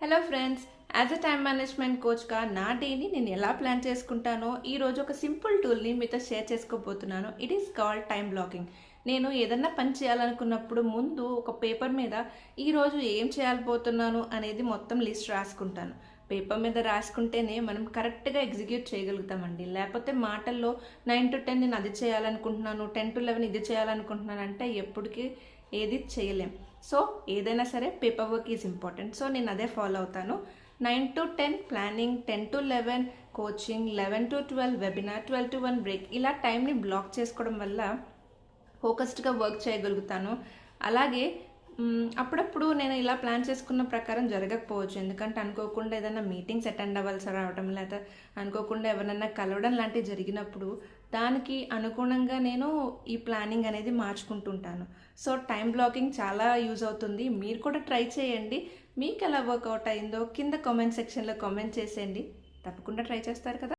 Hello friends, as a time management కోచ్గా నా డేని నేను ఎలా ప్లాన్ చేసుకుంటానో ఈరోజు ఒక సింపుల్ టూల్ని మీతో షేర్ చేసుకోబోతున్నాను. It is called time blocking. నేను ఏదన్నా పని చేయాలనుకున్నప్పుడు ముందు ఒక పేపర్ మీద ఈరోజు ఏం చేయాలబోతున్నాను అనేది మొత్తం లిస్ట్ రాసుకుంటాను. పేపర్ మీద రాసుకుంటేనే మనం కరెక్ట్గా ఎగ్జిక్యూట్ చేయగలుగుతామండి. లేకపోతే మాటల్లో 9 to 10 నేను అది చేయాలనుకుంటున్నాను, 10 to 11 ఇది చేయాలనుకుంటున్నాను అంటే ఎప్పటికీ ఏది చేయలేం. సో ఏదైనా సరే paper work is important. So నేను అదే ఫాలో అవుతాను. 9 to 10 planning, 10 to 11 coaching, 11 to 12 webinar, 12 to 1 break. ఇలా టైంని బ్లాక్ చేసుకోవడం వల్ల ఫోకస్డ్గా వర్క్ చేయగలుగుతాను. అలాగే అప్పుడప్పుడు నేను ఇలా ప్లాన్ చేసుకున్న ప్రకారం జరగకపోవచ్చు. ఎందుకంటే అనుకోకుండా ఏదైనా మీటింగ్స్ అటెండ్ అవ్వాల్సి రావడం, లేదా అనుకోకుండా ఎవరైనా కలవడం లాంటివి జరిగినప్పుడు దానికి అనుగుణంగా నేను ఈ ప్లానింగ్ అనేది మార్చుకుంటుంటాను. సో టైం బ్లాకింగ్ చాలా యూజ్ అవుతుంది. మీరు కూడా ట్రై చేయండి. మీకు ఎలా వర్కౌట్ అయిందో కింద కామెంట్ సెక్షన్లో కామెంట్ చేసేయండి. తప్పకుండా ట్రై చేస్తారు కదా.